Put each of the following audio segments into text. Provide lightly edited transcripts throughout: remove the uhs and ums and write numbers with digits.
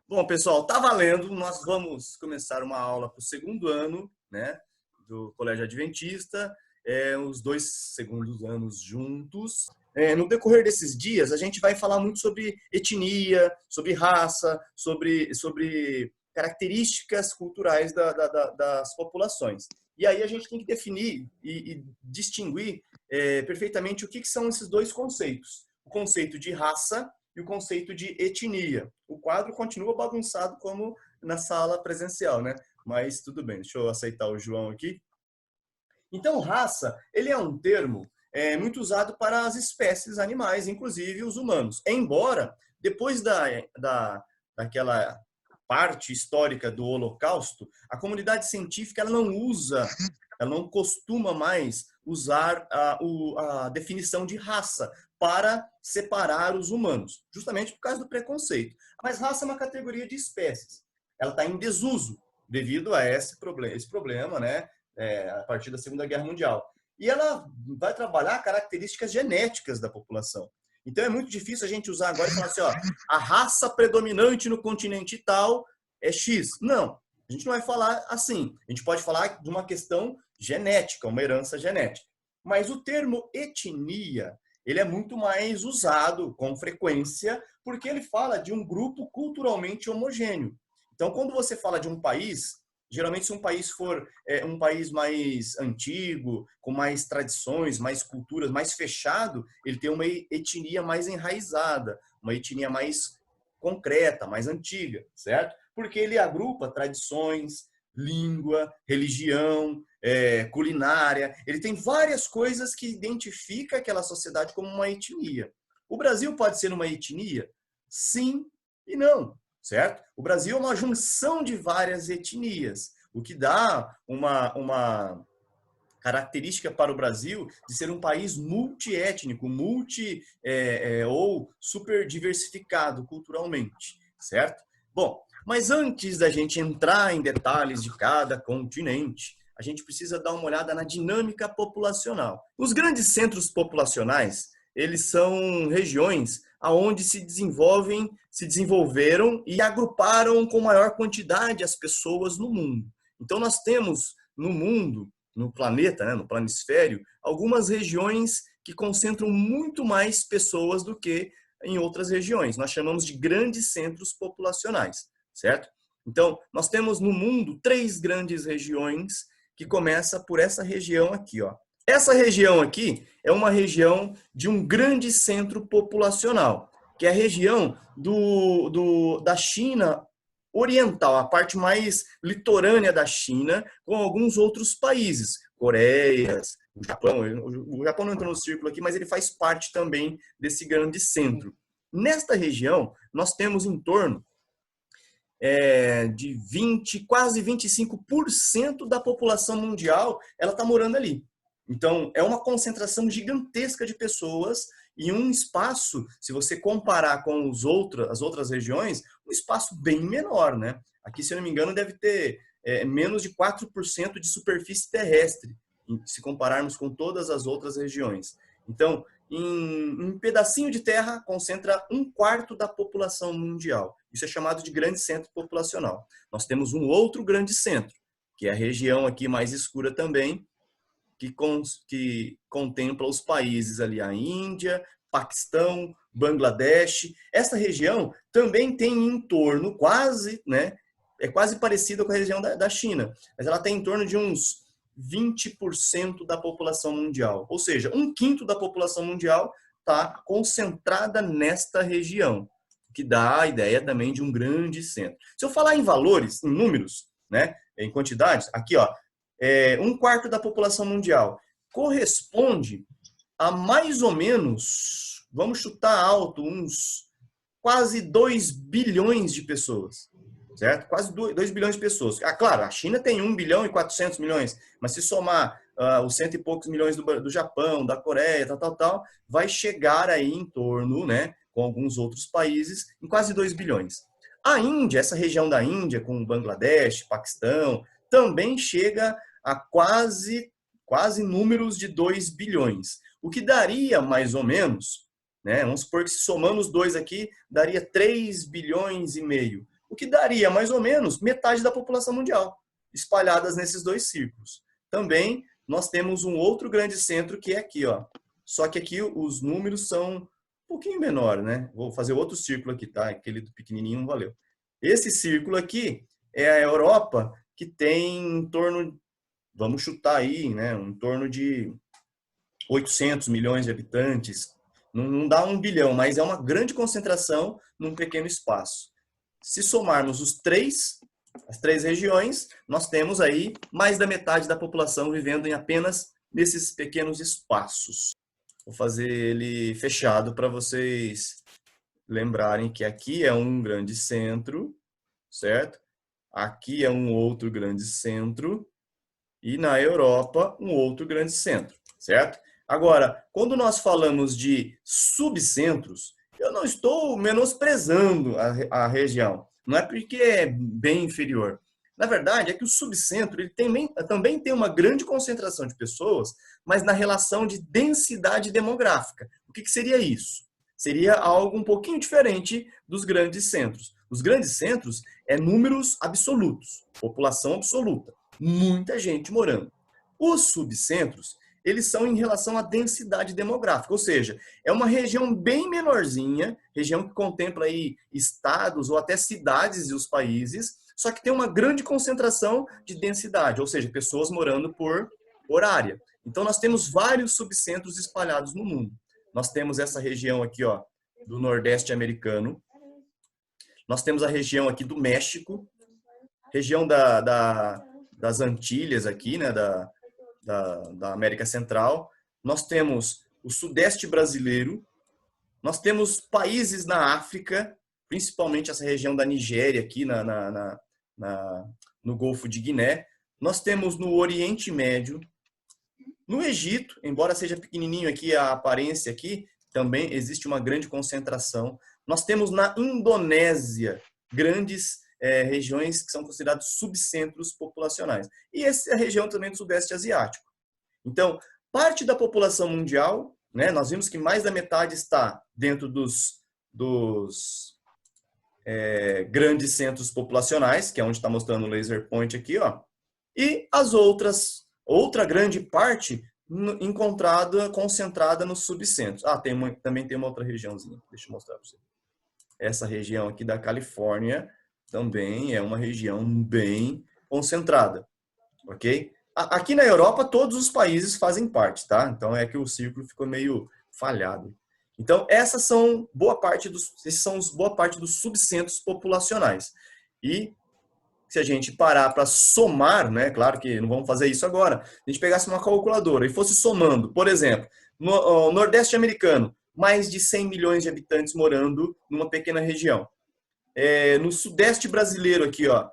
Bom, pessoal, tá valendo. Nós vamos começar uma aula para o segundo ano, né, do Colégio Adventista, os 2 segundos anos juntos. No decorrer desses dias, a gente vai falar muito sobre etnia, sobre raça, sobre características culturais das populações. E aí a gente tem que definir e distinguir perfeitamente o que são esses dois conceitos. O conceito de raça e o conceito de etnia. O quadro continua bagunçado como na sala presencial, né? Mas tudo bem, deixa eu aceitar o João aqui. Então, raça, ele é um termo muito usado para as espécies animais, inclusive os humanos. Embora, depois daquela parte histórica do Holocausto, a comunidade científica ela não costuma mais usar a definição de raça para separar os humanos, justamente por causa do preconceito. Mas raça é uma categoria de espécies. Ela está em desuso devido a esse problema, né? A partir da Segunda Guerra Mundial. E ela vai trabalhar características genéticas da população. Então é muito difícil a gente usar agora e falar assim, ó, a raça predominante no continente tal é X. Não, a gente não vai falar assim. A gente pode falar de uma questão genética, uma herança genética. Mas o termo etnia, ele é muito mais usado com frequência porque ele fala de um grupo culturalmente homogêneo. Então, quando você fala de um país, geralmente se um país for um país mais antigo, com mais tradições, mais culturas, mais fechado, ele tem uma etnia mais enraizada, uma etnia mais concreta, mais antiga, certo? Porque ele agrupa tradições, língua, religião, culinária. Ele tem várias coisas que identificam aquela sociedade como uma etnia. O Brasil pode ser uma etnia? Sim e não, certo? O Brasil é uma junção de várias etnias, o que dá uma característica para o Brasil de ser um país multiétnico, ou super diversificado culturalmente, certo? Bom, mas antes da gente entrar em detalhes de cada continente, a gente precisa dar uma olhada na dinâmica populacional. Os grandes centros populacionais, eles são regiões aonde se desenvolveram e agruparam com maior quantidade as pessoas no mundo. Então nós temos no mundo, no planeta, né, no planisfério, algumas regiões que concentram muito mais pessoas do que em outras regiões. Nós chamamos de grandes centros populacionais, certo? Então, nós temos no mundo 3 grandes regiões que começa por essa região aqui, ó. Essa região aqui é uma região de um grande centro populacional, que é a região da China oriental, a parte mais litorânea da China, com alguns outros países, Coreia, o Japão. O Japão não entrou no círculo aqui, mas ele faz parte também desse grande centro. Nesta região, nós temos em torno de quase 25% da população mundial, ela está morando ali. Então, é uma concentração gigantesca de pessoas e um espaço, se você comparar com as outras regiões, um espaço bem menor, né? Aqui, se eu não me engano, deve ter menos de 4% de superfície terrestre, se compararmos com todas as outras regiões. Então, em um pedacinho de terra, concentra 1/4 da população mundial. Isso é chamado de grande centro populacional. Nós temos um outro grande centro, que é a região aqui mais escura também, que contempla os países ali, a Índia, Paquistão, Bangladesh. Essa região também tem em torno quase, né, é quase parecida com a região da China, mas ela tem em torno de uns 20% da população mundial. Ou seja, 1/5 da população mundial está concentrada nesta região, que dá a ideia também de um grande centro. Se eu falar em valores, em números, né, em quantidades, aqui, ó, 1/4 da população mundial corresponde a mais ou menos, vamos chutar alto, uns quase 2 bilhões de pessoas, certo? Quase 2 bilhões de pessoas. Claro, a China tem 1 bilhão e 400 milhões, mas se somar os 100 e poucos milhões do Japão, da Coreia, tal, vai chegar aí em torno, né, com alguns outros países, em quase 2 bilhões. A Índia, essa região da Índia, com Bangladesh, Paquistão, também chega a quase quase números de 2 bilhões. O que daria mais ou menos, né? Vamos supor que se somando os dois aqui, daria 3 bilhões e meio. O que daria mais ou menos metade da população mundial, espalhadas nesses dois círculos. Também nós temos um outro grande centro que é aqui, ó. Só que aqui os números são um pouquinho menor, né? Vou fazer outro círculo aqui, tá? Aquele do pequenininho não valeu. Esse círculo aqui é a Europa, que tem em torno, vamos chutar aí, né? Em torno de 800 milhões de habitantes. Não dá 1 bilhão, mas é uma grande concentração num pequeno espaço. Se somarmos as três regiões, nós temos aí mais da metade da população vivendo em apenas nesses pequenos espaços. Vou fazer ele fechado para vocês lembrarem que aqui é um grande centro, certo? Aqui é um outro grande centro e na Europa um outro grande centro, certo? Agora, quando nós falamos de subcentros, eu não estou menosprezando a região. Não é porque é bem inferior. Na verdade, é que o subcentro ele também tem uma grande concentração de pessoas, mas na relação de densidade demográfica. O que seria isso? Seria algo um pouquinho diferente dos grandes centros. Os grandes centros é números absolutos, população absoluta, muita gente morando. Os subcentros, eles são em relação à densidade demográfica, ou seja, é uma região bem menorzinha, região que contempla aí estados ou até cidades e os países, só que tem uma grande concentração de densidade, ou seja, pessoas morando por área. Então nós temos vários subcentros espalhados no mundo. Nós temos essa região aqui, ó, do Nordeste americano. Nós temos a região aqui do México, região das Antilhas aqui, né, da América Central. Nós temos o Sudeste brasileiro. Nós temos países na África, principalmente essa região da Nigéria aqui no Golfo de Guiné. Nós temos no Oriente Médio. No Egito, embora seja pequenininho aqui a aparência aqui, também existe uma grande concentração. Nós temos na Indonésia grandes regiões que são considerados subcentros populacionais. E essa é a região também do Sudeste Asiático. Então, parte da população mundial, né, nós vimos que mais da metade está dentro dos grandes centros populacionais, que é onde está mostrando o laser point aqui, ó. E as outra grande parte concentrada nos subcentros. Também tem uma outra regiãozinha, deixa eu mostrar para você. Essa região aqui da Califórnia também é uma região bem concentrada, ok? Aqui na Europa, todos os países fazem parte, tá? Então, é que o círculo ficou meio falhado. Então, esses são boa parte dos subcentros populacionais. E se a gente parar para somar, né? Claro que não vamos fazer isso agora. Se a gente pegasse uma calculadora e fosse somando, por exemplo, no Nordeste americano, mais de 100 milhões de habitantes morando numa pequena região. No Sudeste brasileiro aqui, ó,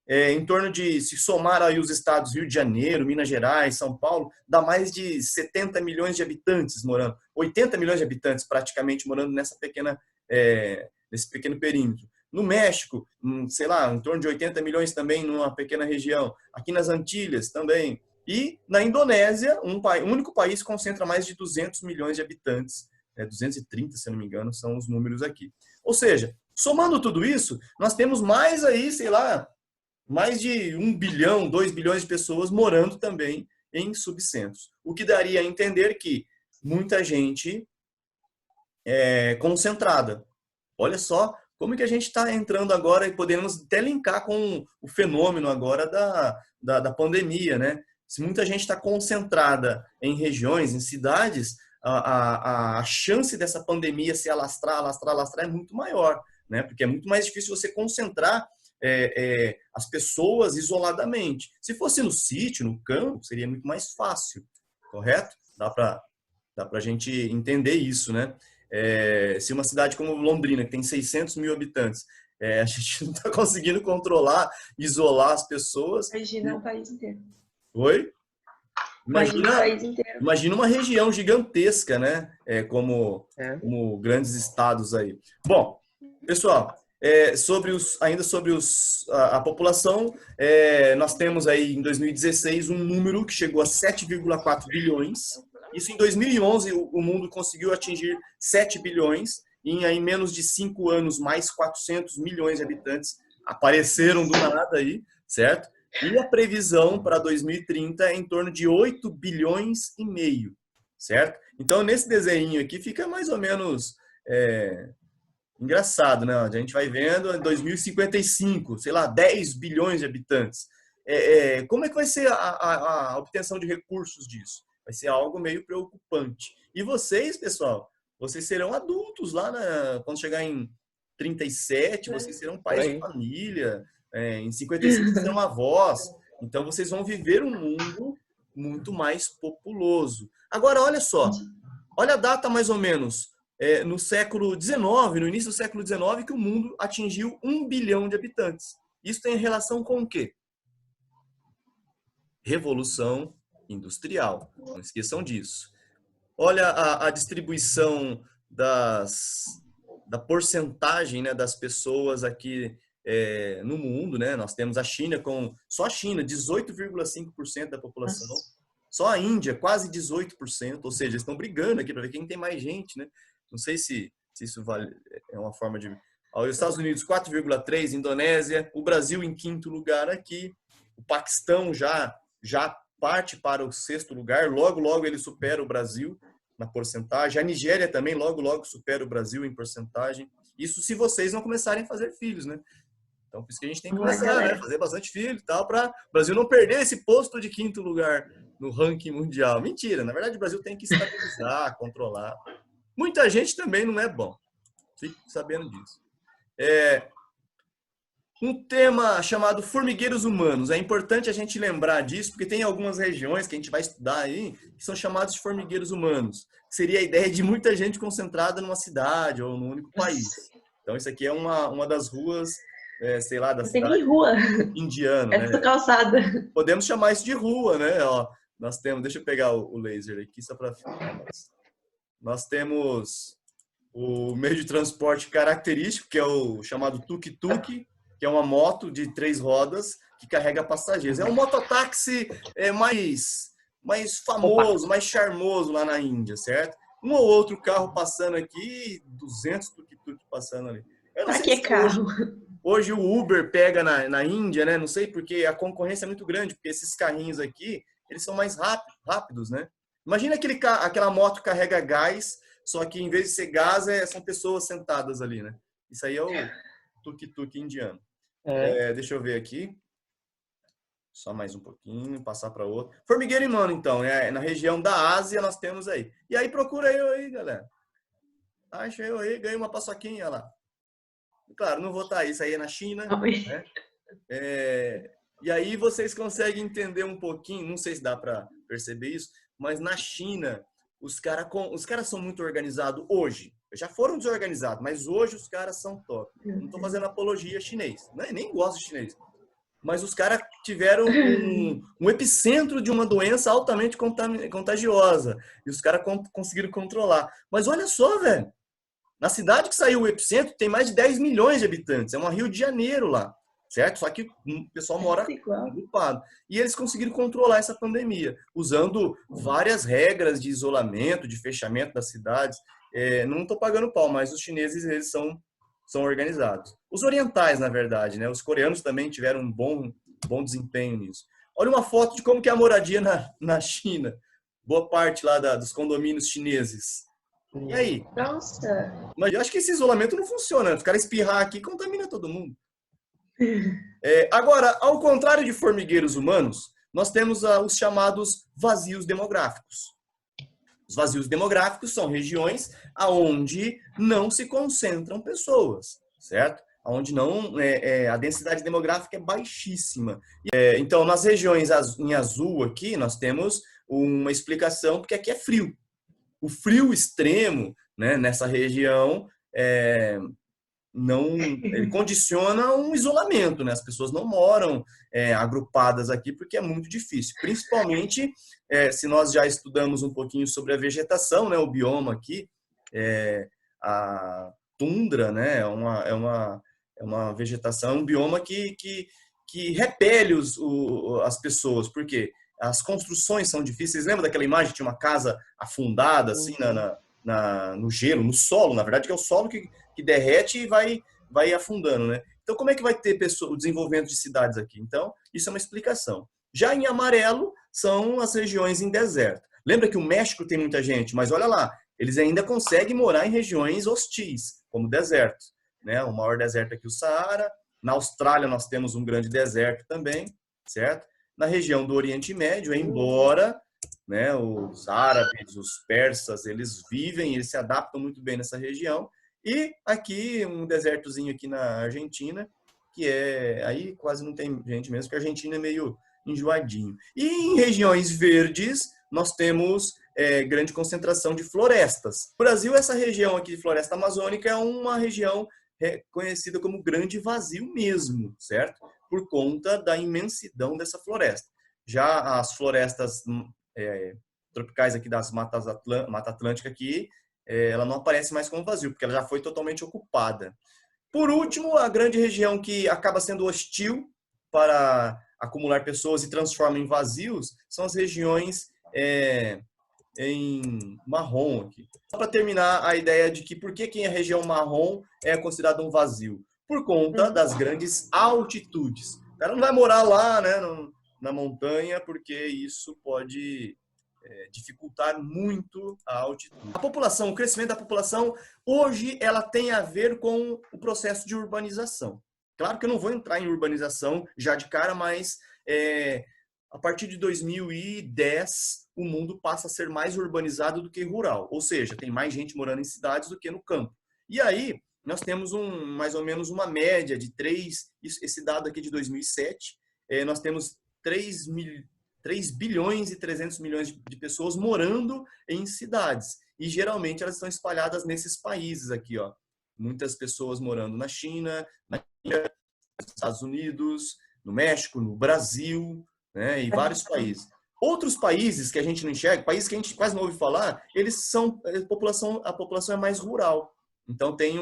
em torno de, se somar aí os estados Rio de Janeiro, Minas Gerais, São Paulo, dá mais de 70 milhões de habitantes morando, 80 milhões de habitantes praticamente morando nesse pequeno perímetro. No México, sei lá, em torno de 80 milhões também numa pequena região. Aqui nas Antilhas também. E na Indonésia, um único país concentra mais de 200 milhões de habitantes. 230, se eu não me engano, são os números aqui. Ou seja, somando tudo isso, nós temos mais aí, sei lá, mais de 1 bilhão, 2 bilhões de pessoas morando também em subcentros. O que daria a entender que muita gente é concentrada. Olha só como que a gente está entrando agora e podemos até linkar com o fenômeno agora da pandemia, né? Se muita gente está concentrada em regiões, em cidades, a chance dessa pandemia se alastrar é muito maior, né? Porque é muito mais difícil você concentrar as pessoas isoladamente. Se fosse no sítio, no campo, seria muito mais fácil, correto? Dá para a gente entender isso, né? Se uma cidade como Londrina, que tem 600 mil habitantes, a gente não está conseguindo controlar, isolar as pessoas. Imagina o país inteiro. Oi? Imagina o país inteiro. Imagina uma região gigantesca, né? Como grandes estados aí. Bom, pessoal, Ainda sobre a população, nós temos aí em 2016 um número que chegou a 7,4 bilhões. Isso em 2011 o mundo conseguiu atingir 7 bilhões e em menos de 5 anos mais 400 milhões de habitantes apareceram do nada aí, certo? E a previsão para 2030 é em torno de 8 bilhões e meio, certo? Então nesse desenho aqui fica mais ou menos engraçado, né? A gente vai vendo em 2055, sei lá, 10 bilhões de habitantes. Como é que vai ser a obtenção de recursos disso? Vai ser algo meio preocupante. E vocês, pessoal, vocês serão adultos lá quando chegar em 37, vocês serão pais de família, em 55 serão avós. Então vocês vão viver um mundo muito mais populoso. Agora, olha só, olha a data mais ou menos. No século XIX, no início do século XIX, que o mundo atingiu 1 bilhão de habitantes. Isso tem relação com o quê? Revolução Industrial. Não esqueçam disso. Olha a distribuição da porcentagem, né, das pessoas aqui no mundo, né? Nós temos a China só a China, 18,5% da população. Só a Índia, quase 18%. Ou seja, eles estão brigando aqui para ver quem tem mais gente, né? Não sei se isso é uma forma de... Os Estados Unidos, 4,3%, Indonésia, o Brasil em 5º lugar aqui, o Paquistão já parte para o 6º lugar, logo ele supera o Brasil na porcentagem, a Nigéria também logo supera o Brasil em porcentagem, isso se vocês não começarem a fazer filhos, né? Então, por isso que a gente tem que começar, né? Fazer bastante filho e tal, para o Brasil não perder esse posto de 5º lugar no ranking mundial. Mentira, na verdade o Brasil tem que estabilizar, controlar. Muita gente também não é bom. Fique sabendo disso. Um tema chamado formigueiros humanos. É importante a gente lembrar disso, porque tem algumas regiões que a gente vai estudar aí que são chamados de formigueiros humanos. Seria a ideia de muita gente concentrada numa cidade ou num único país. Então, isso aqui é uma das ruas, sei lá, da cidade. Tem rua. Indiana, né? Tudo calçada. Podemos chamar isso de rua, né? Ó, nós temos... Deixa eu pegar o laser aqui só para... Nós temos o meio de transporte característico, que é o chamado tuk-tuk, que é uma moto de 3 rodas que carrega passageiros. É um mototáxi mais famoso, mais charmoso lá na Índia, certo? Um ou outro carro passando aqui, 200 tuk-tuk passando ali. Eu não sei se carro? Hoje o Uber pega na Índia, né? Não sei, porque a concorrência é muito grande, porque esses carrinhos aqui, eles são mais rápidos, né? Imagina aquela moto que carrega gás, só que em vez de ser gás, são pessoas sentadas ali, né? Isso aí é o tuk-tuk indiano. Deixa eu ver aqui. Só mais um pouquinho, passar para outro. Formigueiro humano, então, né? Na região da Ásia nós temos aí. E aí procura eu aí, galera. Acha eu aí, ganhei uma paçoquinha lá. Claro, não vou estar aí, isso aí é na China. Né? E aí vocês conseguem entender um pouquinho, não sei se dá para perceber isso, mas na China, os caras são muito organizados hoje. Já foram desorganizados, mas hoje os caras são top. Não estou fazendo apologia chinês, nem gosto de chinês. Mas os caras tiveram um epicentro de uma doença altamente contagiosa. E os caras conseguiram controlar. Mas olha só, velho. Na cidade que saiu o epicentro, tem mais de 10 milhões de habitantes. É uma Rio de Janeiro lá. Certo? Só que o pessoal mora agrupado. E eles conseguiram controlar essa pandemia, usando várias regras de isolamento, de fechamento das cidades. Não estou pagando pau, mas os chineses, eles são organizados. Os orientais, na verdade, né? Os coreanos também tiveram um bom desempenho nisso. Olha uma foto de como que é a moradia na China. Boa parte lá dos condomínios chineses. E aí? Nossa! Mas eu acho que esse isolamento não funciona. Os caras espirrar aqui contamina todo mundo. Agora, ao contrário de formigueiros humanos, nós temos os chamados vazios demográficos. Os vazios demográficos são regiões onde não se concentram pessoas, certo? Onde a densidade demográfica é baixíssima. Então, nas regiões em azul aqui, nós temos uma explicação, porque aqui é frio. O frio extremo, né, nessa região ele condiciona um isolamento, né? As pessoas não moram agrupadas aqui porque é muito difícil. Principalmente se nós já estudamos um pouquinho sobre a vegetação, né? O bioma aqui, a tundra, né? É uma vegetação, um bioma que repele as pessoas. Por quê? As construções são difíceis. Lembra daquela imagem que tinha uma casa afundada assim no gelo, no solo, na verdade, que é o solo que derrete e vai afundando, né? Então, como é que vai ter o desenvolvimento de cidades aqui? Então, isso é uma explicação. Já em amarelo, são as regiões em deserto. Lembra que o México tem muita gente, mas olha lá, eles ainda conseguem morar em regiões hostis, como deserto, né? O maior deserto aqui, o Saara. Na Austrália, nós temos um grande deserto também, certo? Na região do Oriente Médio, embora, né, os árabes, os persas, eles se adaptam muito bem nessa região. E aqui, um desertozinho aqui na Argentina, que aí quase não tem gente mesmo, porque a Argentina é meio enjoadinho. E em regiões verdes, nós temos grande concentração de florestas. No Brasil, essa região aqui de floresta amazônica é uma região conhecida como grande vazio mesmo, certo? Por conta da imensidão dessa floresta. Já as florestas tropicais aqui das Mata Atlântica aqui, ela não aparece mais como vazio, porque ela já foi totalmente ocupada. Por último, a grande região que acaba sendo hostil para acumular pessoas e transforma em vazios são as regiões em marrom aqui. Só para terminar a ideia de que por que a região marrom é considerada um vazio? Por conta das grandes altitudes. O cara não vai morar lá, né, na montanha, porque isso pode dificultar muito a altitude. A população, o crescimento da população, hoje ela tem a ver com o processo de urbanização. Claro que eu não vou entrar em urbanização já de cara, mas a partir de 2010, o mundo passa a ser mais urbanizado do que rural. Ou seja, tem mais gente morando em cidades do que no campo. E aí, nós temos mais ou menos uma média de esse dado aqui de 2007, nós temos 3 bilhões e 300 milhões de pessoas morando em cidades. E geralmente elas estão espalhadas nesses países aqui, ó. Muitas pessoas morando na China, na Índia, nos Estados Unidos, no México, no Brasil, né, e vários países. Outros países que a gente não enxerga, países que a gente quase não ouve falar, a população é mais rural. Então tem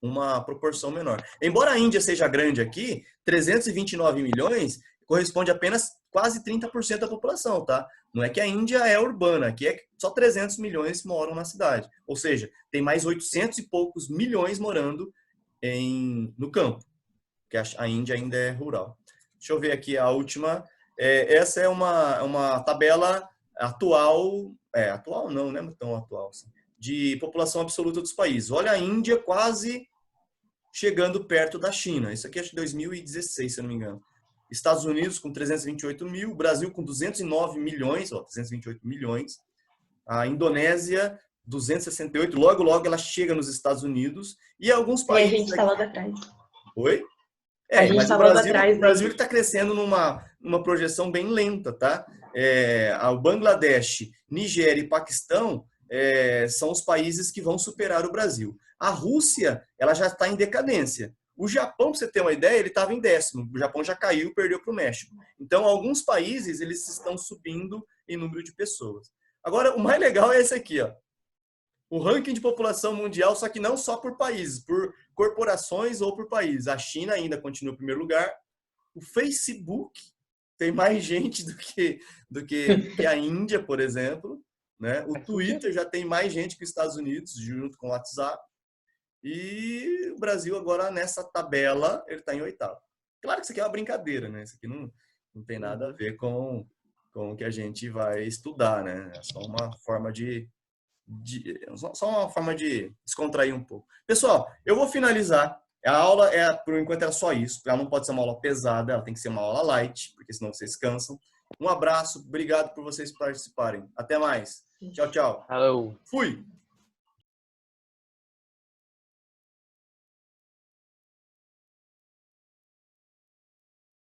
uma proporção menor. Embora a Índia seja grande aqui, 329 milhões corresponde a apenas quase 30% da população, tá? Não é que a Índia é urbana, aqui só 300 milhões moram na cidade. Ou seja, tem mais 800 e poucos milhões morando no campo, que a Índia ainda é rural. Deixa eu ver aqui a última. Essa é uma tabela atual, atual não é tão atual, assim, de população absoluta dos países. Olha a Índia quase chegando perto da China. Isso aqui é de 2016, se eu não me engano. Estados Unidos com 328 mil, Brasil com 209 milhões, 328 milhões. A Indonésia, 268. Logo, logo ela chega nos Estados Unidos. E alguns países... E a gente está logo atrás. Oi? Mas o Brasil está crescendo numa projeção bem lenta, tá? O Bangladesh, Nigéria e Paquistão são os países que vão superar o Brasil. A Rússia, ela já está em decadência. O Japão, para você ter uma ideia, ele estava em 10º. O Japão já caiu, perdeu para o México. Então, alguns países, eles estão subindo em número de pessoas. Agora, o mais legal é esse aqui, ó. O ranking de população mundial, só que não só por países, por corporações ou por países. A China ainda continua em primeiro lugar. O Facebook tem mais gente do que a Índia, por exemplo, né? O Twitter já tem mais gente que os Estados Unidos, junto com o WhatsApp. E o Brasil agora, nessa tabela, ele está em 8º. Claro que isso aqui é uma brincadeira, né? Isso aqui não tem nada a ver com o que a gente vai estudar, né? É só uma forma de descontrair um pouco. Pessoal, eu vou finalizar. A aula, por enquanto, era só isso. Ela não pode ser uma aula pesada, ela tem que ser uma aula light, porque senão vocês cansam. Um abraço, obrigado por vocês participarem. Até mais. Tchau, tchau. Alô. Fui!